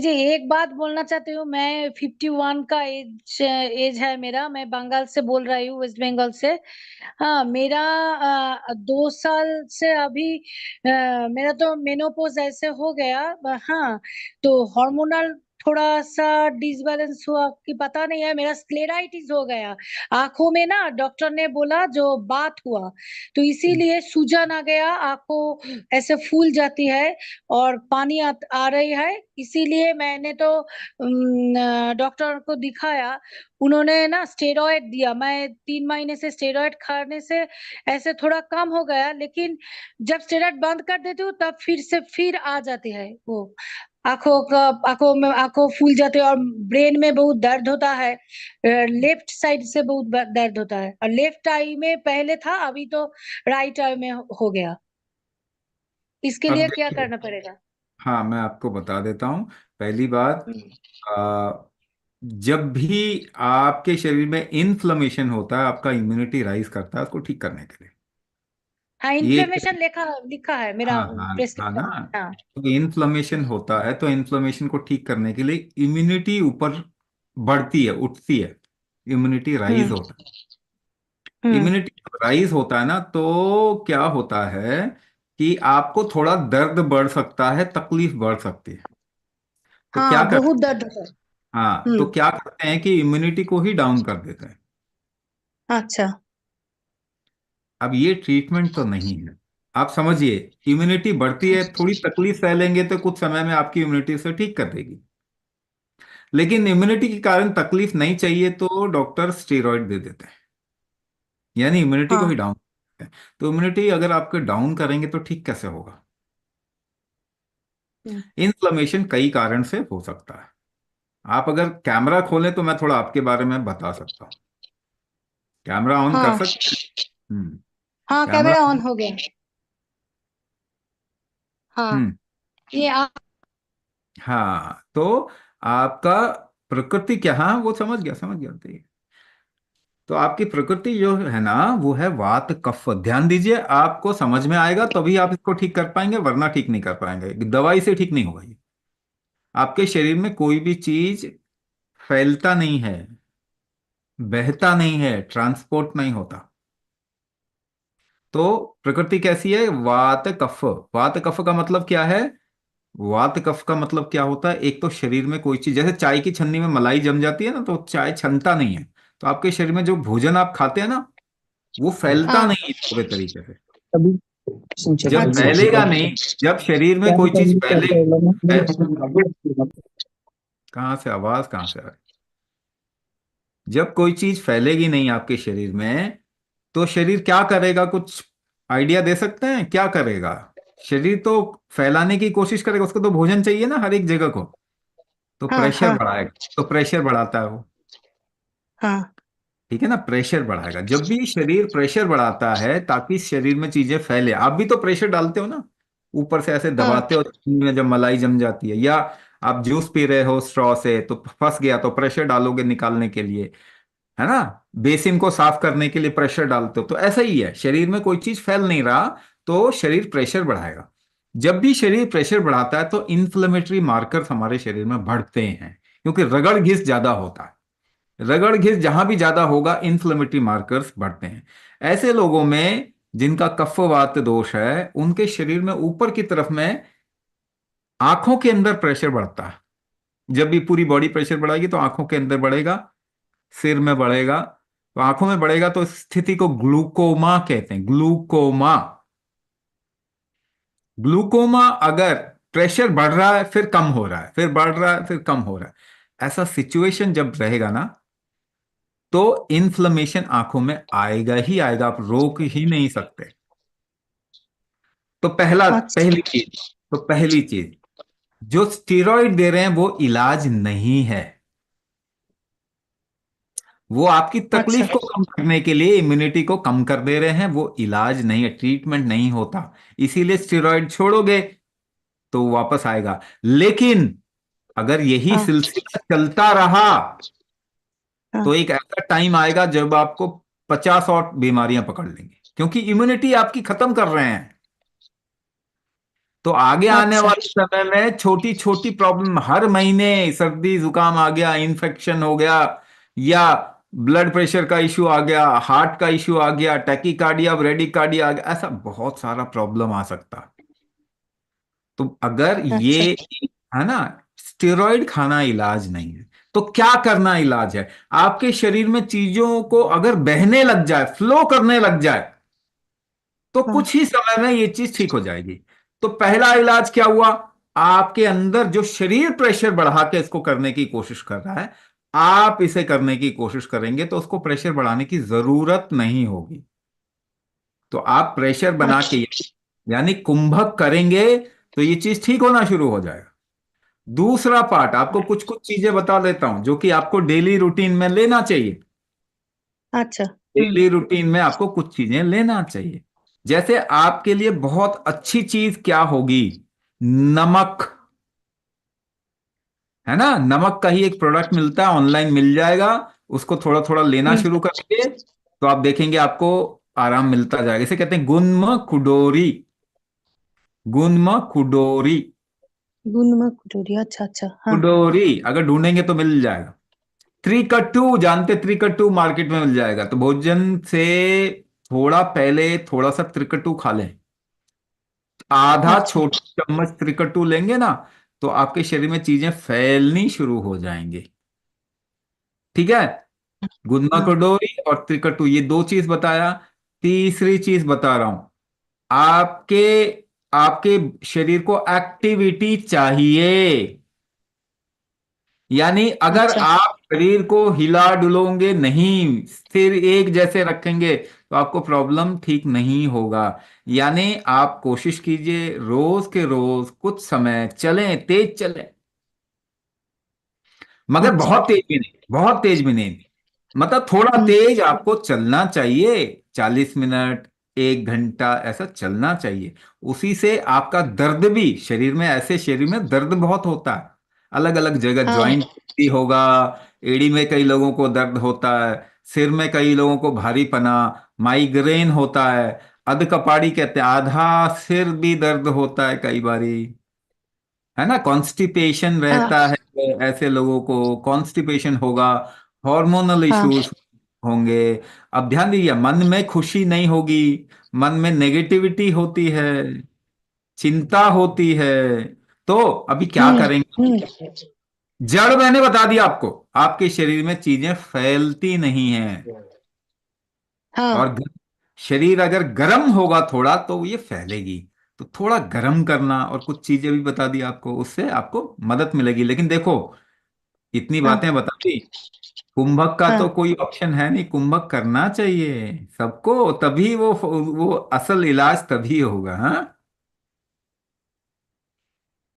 जी, एक बात बोलना चाहती हूँ। मैं 51 का एज एज है मेरा। मैं बंगाल से बोल रही हूँ, वेस्ट बंगाल से। हाँ, मेरा 2 साल से अभी मेरा तो मेनोपॉज़ ऐसे हो गया। हाँ, तो हार्मोनल थोड़ा-सा डिसबैलेंस हुआ कि पता नहीं है, मेरा स्क्लेराइटिस हो गया। आँखों में ना डॉक्टर ने बोला जो बात हुआ, तो इसीलिए सूजन आ गया, आँखों ऐसे फूल जाती है और पानी आ रही है। इसीलिए मैंने तो डॉक्टर को दिखाया। उन्होंने ना स्टेरॉइड दिया। मैं 3 महीने से स्टेरॉइड खाने से ऐसे थोड़ा कम हो गया, लेकिन जब स्टेरॉइड बंद कर देती हूँ तब फिर आ जाती है वो। आँखों फूल जाती है और ब्रेन में बहुत दर्द होता है। लेफ्ट साइड से बहुत दर्द होता है और लेफ्ट आई में पहले था, अभी तो राइट आई में हो गया। इसके अब लिए क्या देखिए, करना पड़ेगा? हाँ मैं आपको बता देता हूँ। पहली बात, हुँ। आ, जब भी आपके शरीर में इन्फ्लेमेशन होता है, आपका इम्यूनिटी राइज करता है उसको ठीक करने के लिए। हाँ, ये इन्फ्लेमेशन लिखा लिखा है मेरा हाँ हाँ हाँ ना। प्रिस्क्रिप्शन में। हाँ, तो इन्फ्लेमेशन होता है तो इन्फ्लेमेशन को ठीक करने के लिए इम्यूनिटी ऊपर बढ़ती है, उठती है। इम्यूनिटी राइज हुँ, होता है। हुँ। इम्यूनिटी राइज होता है ना, तो क्या होता है कि आपको थोड़ा दर्द बढ़ सकता है, तकलीफ बढ़ सकती है। तो क्या हाँ, कर बहुत दर्द होता है। हाँ, तो हुँ, क्या करते हैं कि इम्यूनिटी को ही डाउन कर देते हैं। अच्छा। अब ये ट्रीटमेंट तो नहीं है। आप समझिए, इम्यूनिटी बढ़ती है, थोड़ी तकलीफ सह लेंगे तो कुछ समय में आपकी इम्यूनिटी से ठीक कर देगी। लेकिन इम्यूनिटी के कारण तकलीफ नहीं चाहिए तो डॉक्टर स्टेरॉइड दे देते हैं, यानी इम्यूनिटी को हाँ, ही डाउन करते हैं। तो इम्यूनिटी अगर आपके डाउन करेंगे तो ठीक कैसे होगा? हुँ। इन्फ्लेमेशन कई कारण से हो सकता है। आप अगर कैमरा खोलें तो मैं थोड़ा आपके बारे में बता सकता हूँ। कैमरा ऑन कर हाँ, सकते हैं? हाँ, कैमरा। कैमरा ऑन हो गया। हाँ, हम्म। ये आप हाँ, तो आपका प्रकृति क्या, हाँ वो समझ गया ठीक। तो आपकी प्रकृति जो है ना, वो है वात कफ। ध्यान दीजिए, आपको समझ में आएगा तभी आप इसको ठीक कर पाएंगे, वरना ठीक नहीं कर पाएंगे। दवाई से ठीक नहीं होगा ये। आपके शरीर में कोई भी चीज फैलता नहीं है, बहता नहीं है, ट्रांसपोर्ट नहीं होता। तो प्रकृति कैसी है? वात कफ। वात कफ का मतलब क्या है? वात कफ का मतलब क्या होता है? एक तो शरीर में कोई चीज, जैसे चाय की छन्नी में मलाई जम जाती है ना, तो चाय छनता नहीं है। तो आपके शरीर में जो भोजन आप खाते हैं ना, वो फैलता हाँ, नहीं है पूरे तरीके से। अभी जब अच्छा। फैलेगा नहीं, जब शरीर में कोई चीज फैले, कहाँ से आवाज कहाँ से आ रही? जब कोई चीज फैलेगी नहीं आपके शरीर में, तो शरीर क्या करेगा? कुछ आइडिया दे सकते हैं क्या करेगा? शरीर तो फैलाने की कोशिश करेगा, उसको तो भोजन चाहिए ना हर एक जगह को। तो हाँ, प्रेशर हाँ, बढ़ाएगा, तो प्रेशर बढ़ाता है वो। हाँ, ठीक है ना, प्रेशर बढ़ाएगा। जब भी शरीर प्रेशर बढ़ाता है ताकि शरीर में चीजें फैले, आप भी तो प्रेशर डालते हो ना, ऊपर से ऐसे हाँ, दबाते हो, में जब मलाई जम जाती है, या आप जूस पी रहे हो स्ट्रॉ से तो फंस गया, तो प्रेशर डालोगे निकालने के लिए, है ना। बेसिन को साफ करने के लिए प्रेशर डालते हो। तो ऐसा ही है, शरीर में कोई चीज फैल नहीं रहा तो शरीर प्रेशर बढ़ाएगा। जब भी शरीर प्रेशर बढ़ाता है तो इन्फ्लेमेटरी मार्कर्स हमारे शरीर में बढ़ते हैं, क्योंकि रगड़ घिस ज्यादा होता है। रगड़ घिस जहां भी ज्यादा होगा, इन्फ्लेमेटरी मार्कर्स बढ़ते हैं। ऐसे लोगों में जिनका कफवात दोष है, उनके शरीर में ऊपर की तरफ में आंखों के अंदर प्रेशर बढ़ता है। जब भी पूरी बॉडी प्रेशर बढ़ाएगी तो आंखों के अंदर बढ़ेगा, सिर में बढ़ेगा। तो आंखों में बढ़ेगा तो इस स्थिति को ग्लूकोमा कहते हैं, ग्लूकोमा। ग्लूकोमा, अगर प्रेशर बढ़ रहा है फिर कम हो रहा है, फिर बढ़ रहा है फिर कम हो रहा है, ऐसा सिचुएशन जब रहेगा ना, तो इन्फ्लेमेशन आंखों में आएगा ही आएगा, आप रोक ही नहीं सकते। तो अच्छा, पहली चीज, जो स्टेरॉइड दे रहे हैं वो इलाज नहीं है। वो आपकी अच्छा, तकलीफ को कम करने के लिए इम्यूनिटी को कम कर दे रहे हैं, वो इलाज नहीं है, ट्रीटमेंट नहीं होता। इसीलिए स्टेरॉइड छोड़ोगे तो वो वापस आएगा। लेकिन अगर यही हाँ, सिलसिला चलता रहा हाँ, तो एक ऐसा टाइम आएगा जब आपको 50 और बीमारियां पकड़ लेंगी, क्योंकि इम्यूनिटी आपकी खत्म कर रहे हैं। तो आगे आने अच्छा। वाले समय में छोटी छोटी प्रॉब्लम, हर महीने सर्दी जुकाम आ गया, इन्फेक्शन हो गया, या ब्लड प्रेशर का इश्यू आ गया, हार्ट का इश्यू आ गया, टैकीकार्डिया ब्रेडिकार्डिया आ गया, ऐसा बहुत सारा प्रॉब्लम आ सकता है। तो अगर ये, अच्छा। है ना, स्टेरॉइड खाना इलाज नहीं है। तो क्या करना इलाज है? आपके शरीर में चीजों को अगर बहने लग जाए, फ्लो करने लग जाए, तो हाँ। कुछ ही समय में ये चीज ठीक हो जाएगी। तो पहला इलाज क्या हुआ? आपके अंदर जो शरीर प्रेशर बढ़ा के इसको करने की कोशिश कर रहा है, आप इसे करने की कोशिश करेंगे तो उसको प्रेशर बढ़ाने की जरूरत नहीं होगी। तो आप प्रेशर बना के, अच्छा। यानी कुंभक करेंगे, तो ये चीज ठीक होना शुरू हो जाएगा। दूसरा पार्ट, आपको कुछ कुछ चीजें बता देता हूं जो कि आपको डेली रूटीन में लेना चाहिए। अच्छा। डेली रूटीन में आपको कुछ चीजें लेना चाहिए। जैसे आपके लिए बहुत अच्छी चीज क्या होगी? नमक। है ना, नमक का ही एक प्रोडक्ट मिलता है, ऑनलाइन मिल जाएगा। उसको थोड़ा थोड़ा लेना हम्म। शुरू करेंगे तो आप देखेंगे आपको आराम मिलता जाएगा। इसे कहते हैं गुन्म कुडोरी। गुन्म कुडोरी। गुनमा कटोरी, अच्छा अच्छा, हाँ। कुडोरी अगर ढूंढेंगे तो मिल जाएगा। त्रिकट्टू, जानते त्रिकट्टू? मार्केट में मिल जाएगा। तो भोजन से थोड़ा पहले थोड़ा सा त्रिकट्टू खा लें। आधा अच्छा। छोटा चम्मच त्रिकट्टू लेंगे ना, तो आपके शरीर में चीजें फैलनी शुरू हो जाएंगी। ठीक है। गुन्मा हाँ। कटोरी और त्रिकट्टू, ये दो चीज बताया। तीसरी चीज बता रहा हूं। आपके आपके शरीर को एक्टिविटी चाहिए। यानी अगर अच्छा। आप शरीर को हिला डुलोंगे नहीं, स्थिर एक जैसे रखेंगे, तो आपको प्रॉब्लम ठीक नहीं होगा। यानी आप कोशिश कीजिए रोज के रोज कुछ समय चलें, तेज चलें, मगर अच्छा। बहुत तेज भी नहीं, बहुत तेज भी नहीं। मतलब थोड़ा हम्म। तेज आपको चलना चाहिए। 40 मिनट, 1 घंटा ऐसा चलना चाहिए। उसी से आपका दर्द भी शरीर में, ऐसे शरीर में दर्द बहुत होता है, अलग अलग जगह हाँ। ज्वाइंट भी होगा। एड़ी में कई लोगों को दर्द होता है, सिर में कई लोगों को भारीपना, माइग्रेन होता है, अध कपाड़ी कहते हैं, आधा सिर भी दर्द होता है कई बारी। है ना, कॉन्स्टिपेशन हाँ। रहता है। ऐसे लोगों को कॉन्स्टिपेशन होगा, हार्मोनल हाँ। इश्यूज होंगे। अब ध्यान दीजिए, मन में खुशी नहीं होगी, मन में नेगेटिविटी होती है, चिंता होती है। तो अभी क्या हम्म। करेंगे? हम्म। जड़ मैंने बता दिया आपको, आपके शरीर में चीजें फैलती नहीं हैं। और हाँ। शरीर अगर गर्म होगा थोड़ा तो ये फैलेगी। तो थोड़ा गर्म करना, और कुछ चीजें भी बता दी आपको, उससे आपको मदद मिलेगी। लेकिन देखो, इतनी हाँ। बातें बता दी, कुंभक का तो हाँ। कोई ऑप्शन है नहीं। कुंभक करना चाहिए सबको, तभी वो असल इलाज तभी होगा। हाँ।